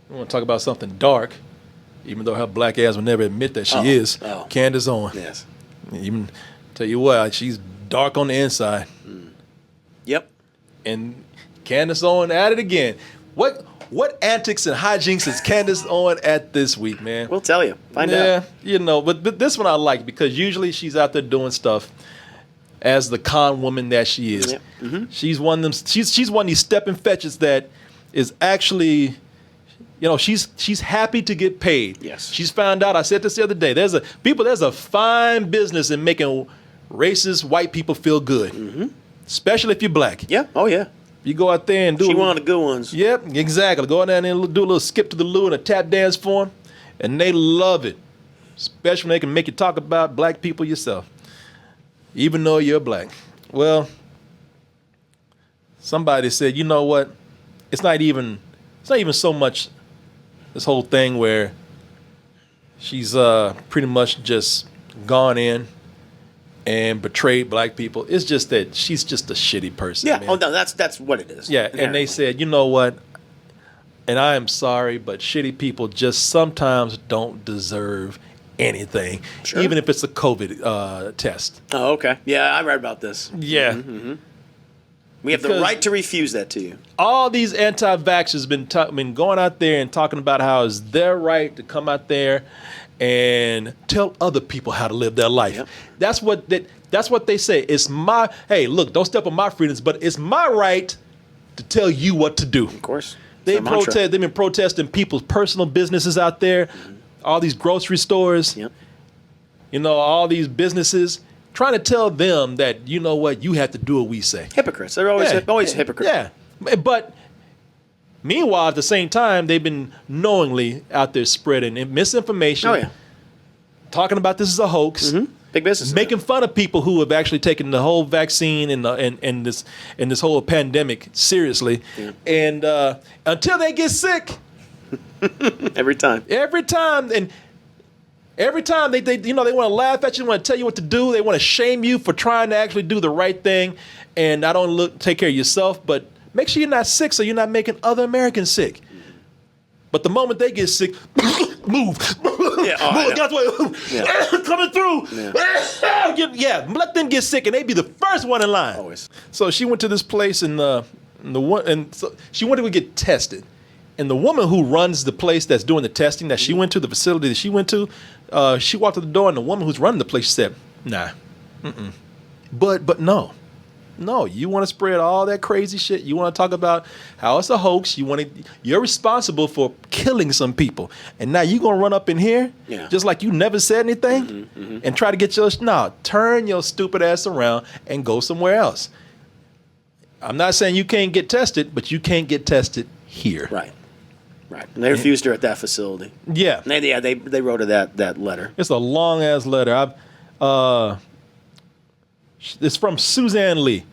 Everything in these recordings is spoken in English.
We want to talk about something dark, even though her black ass will never admit that she is. Candace Owens. Yes. Even tell you what, she's dark on the inside. Yep. And Candace Owens at it again. What antics and hijinks is Candace Owens at this week, man? We'll tell you. Find out. Yeah, you know, but this one I like because usually she's out there doing stuff as the con woman that she is. Yep. Mm-hmm. She's one of them. She's one of these stepping fetches that is actually, you know, she's happy to get paid. Yes. She's found out. I said this the other day. There's a fine business in making racist white people feel good, especially if you're black. Yeah. Oh yeah. You go out there and do. She one of the good ones. Yep, exactly. Go out there and do a little skip to the loo and a tap dance for them, and they love it. Especially when they can make you talk about black people yourself, even though you're black. Well, somebody said, you know what? It's not even so much this whole thing where she's pretty much just gone in and betrayed black people. It's just that she's just a shitty person. Yeah. Man. Oh no, that's what it is. Yeah, and they said, you know what? And I am sorry, but shitty people just sometimes don't deserve anything, Sure. even if it's a COVID test. Oh, okay. Yeah, I read about this. Yeah. Mm-hmm. We have the Because right to refuse that to you. all these anti-vaxxers been going out there and talking about how it's their right to come out there and tell other people how to live their life. Yep. That's what they say. It's my, hey, look, don't step on my freedoms, but it's my right to tell you what to do. Of course. They've been protesting people's personal businesses out there, all these grocery stores, Yep. you know, all these businesses, trying to tell them that, you know what, you have to do what we say. Hypocrites. They're always hypocrites. Yeah. But meanwhile, at the same time, they've been knowingly out there spreading misinformation, Oh yeah. talking about this is a hoax, Big business. making fun of people who have actually taken the whole vaccine and this whole pandemic seriously. Yeah. And until they get sick, every time. every time they want to laugh at you, they want to tell you what to do, they want to shame you for trying to actually do the right thing, and not only take care of yourself, but make sure you're not sick so you're not making other Americans sick. But the moment they get sick, move. Yeah, That's what coming through. Yeah, let them get sick, and they be the first one in line. Always. So she went to this place, and she wanted to get tested. And the woman who runs the place that's doing the testing that she went to, the facility that she went to, she walked to the door, and the woman who's running the place said, "Nah, but no, you want to spread all that crazy shit. You want to talk about how it's a hoax. You're responsible for killing some people, and now you gonna run up in here, just like you never said anything, and try to get turn your stupid ass around and go somewhere else. I'm not saying you can't get tested, but you can't get tested here." Right. And they refused her at that facility. Yeah. And they wrote her that letter. It's a long ass letter. It's from Suzanne Lee.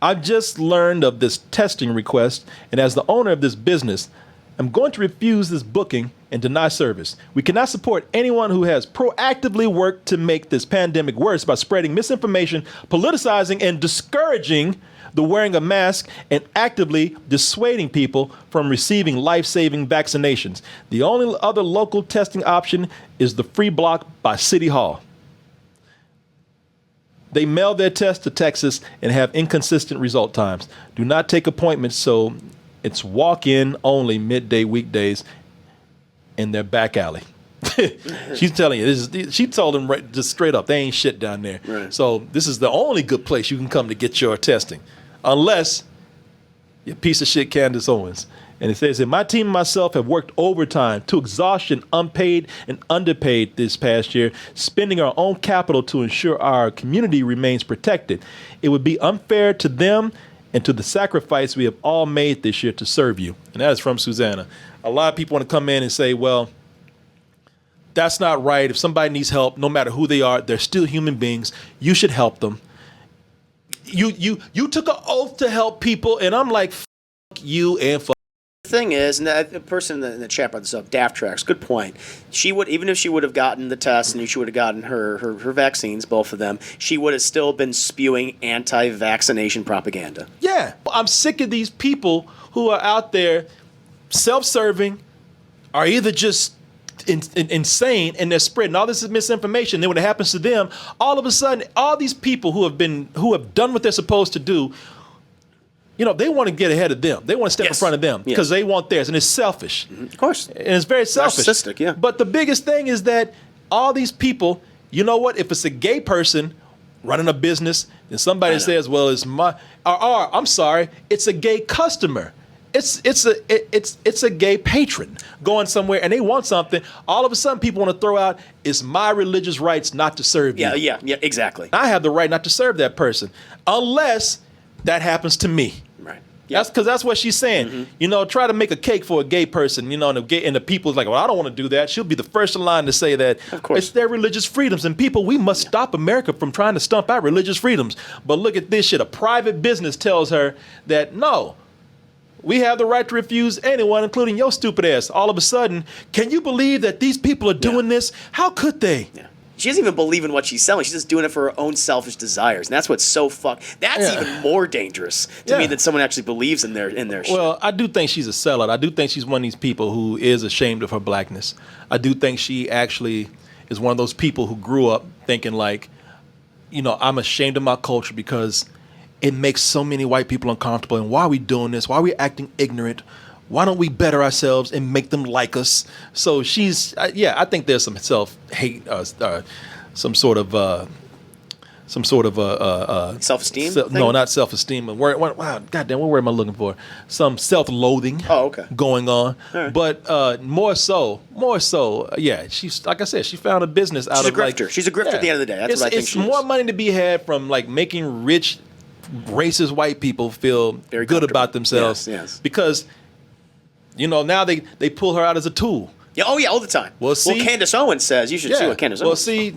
I've just learned of this testing request, and as the owner of this business, I'm going to refuse this booking and deny service. We cannot support anyone who has proactively worked to make this pandemic worse by spreading misinformation, politicizing, and discouraging the wearing of masks and actively dissuading people from receiving life-saving vaccinations. The only other local testing option is the free block by City Hall. They mail their tests to Texas and have inconsistent result times. Do not take appointments, so it's walk-in only midday weekdays in their back alley. She's telling you, she told them just straight up, they ain't shit down there. Right. So this is the only good place you can come to get your testing, unless you're a piece of shit Candace Owens. And it says that my team and myself have worked overtime to exhaustion, unpaid and underpaid this past year, spending our own capital to ensure our community remains protected. It would be unfair to them and to the sacrifice we have all made this year to serve you. And that is from Susanna. A lot of people want to come in and say, well, that's not right. If somebody needs help, no matter who they are, they're still human beings. You should help them. You took an oath to help people, and I'm like, fuck you and fuck. The thing is, and the person in the chat brought this up, Daft Tracks, good point. She would, even if she would have gotten the test and she would have gotten her vaccines, both of them, she would have still been spewing anti-vaccination propaganda. Yeah. I'm sick of these people who are out there self-serving, are either just insane and they're spreading all this misinformation. Then when it happens to them, all of a sudden, all these people who have done what they're supposed to do, they want to get ahead of them. They want to step in front of them because they want theirs, and it's selfish. Of course, and it's very selfish. Narcissistic, yeah. But the biggest thing is that all these people, you know what? If it's a gay person running a business, and somebody says, "Well, it's my," or I'm sorry, it's a gay customer. It's a gay patron going somewhere and they want something. All of a sudden, people want to throw out, "It's my religious rights not to serve you." Yeah, exactly. I have the right not to serve that person unless that happens to me. Right. That's because that's what she's saying. Try to make a cake for a gay person, and the people's like, "Well, I don't want to do that." She'll be the first in line to say that. Of course. It's their religious freedoms. And people, we must stop America from trying to stump out religious freedoms. But look at this shit. A private business tells her that, no, we have the right to refuse anyone, including your stupid ass. All of a sudden, can you believe that these people are doing this? How could they? Yeah. She doesn't even believe in what she's selling. She's just doing it for her own selfish desires, and that's what's so That's even more dangerous to me than someone actually believes in their shit. Well, I do think she's a sellout. I do think she's one of these people who is ashamed of her blackness. I do think she actually is one of those people who grew up thinking like, I'm ashamed of my culture because it makes so many white people uncomfortable. And why are we doing this? Why are we acting ignorant? Why don't we better ourselves and make them like us? So she's, I think there's some self-hate, some sort of Self-esteem? No, not self-esteem. Wow, goddamn, what word am I looking for? Some self-loathing. Oh, okay. Going on, right. But more so, she's like I said, she found a business out She's of a grifter. She's a grifter at the end of the day. That's what I think it's she more is. money to be had from like making rich, racist white people feel Very good comfortable. about themselves. Yes. Because now they pull her out as a tool. Yeah, all the time. Well, see, Candace Owens says, you should see what Candace Owens says. Well, see,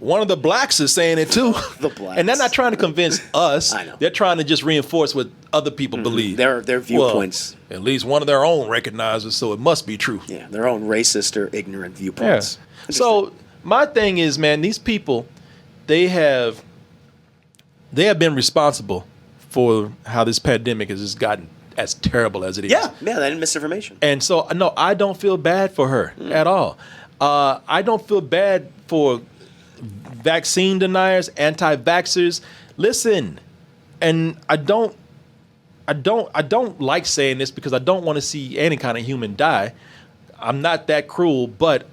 one of the blacks is saying it too. The blacks. And they're not trying to convince us. I know. They're trying to just reinforce what other people believe. Their viewpoints. Well, at least one of their own recognizes, so it must be true. Yeah, their own racist or ignorant viewpoints. Yeah. So my thing is, man, these people, they have been responsible for how this pandemic has just gotten as terrible as it is. Yeah, that misinformation. And so, no, I don't feel bad for her at all. I don't feel bad for vaccine deniers, anti-vaxxers. Listen, and I don't like saying this because I don't want to see any kind of human die. I'm not that cruel, but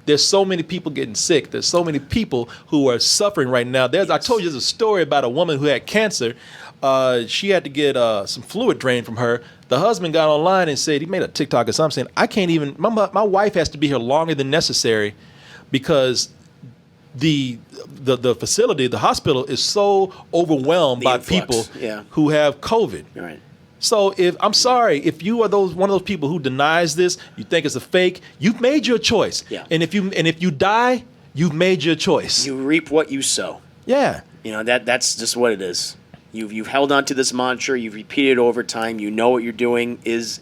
there's so many people getting sick. There's so many people who are suffering right now. I told you there's a story about a woman who had cancer. She had to get some fluid drained from her. The husband got online and said, he made a TikTok or something saying, I can't even, my wife has to be here longer than necessary because the facility, the hospital is so overwhelmed by people who have COVID. Right. So I'm sorry, if you are one of those people who denies this, you think it's a fake, you've made your choice. Yeah. And if you die, you've made your choice. You reap what you sow. Yeah. That's just what it is. You've held on to this mantra. You've repeated it over time. You know what you're doing is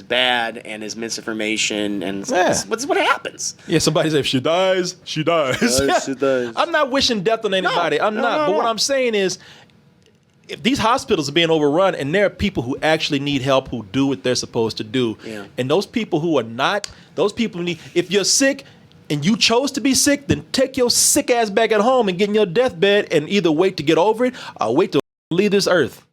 bad and is misinformation, and that's what happens. Yeah, somebody says if she dies, she dies. She dies. I'm not wishing death on anybody. I'm not. But what I'm saying is, if these hospitals are being overrun, and there are people who actually need help, who do what they're supposed to do, and those people who are not, those people need. If you're sick and you chose to be sick, then take your sick ass back at home and get in your deathbed and either wait to get over it or wait to leave this earth.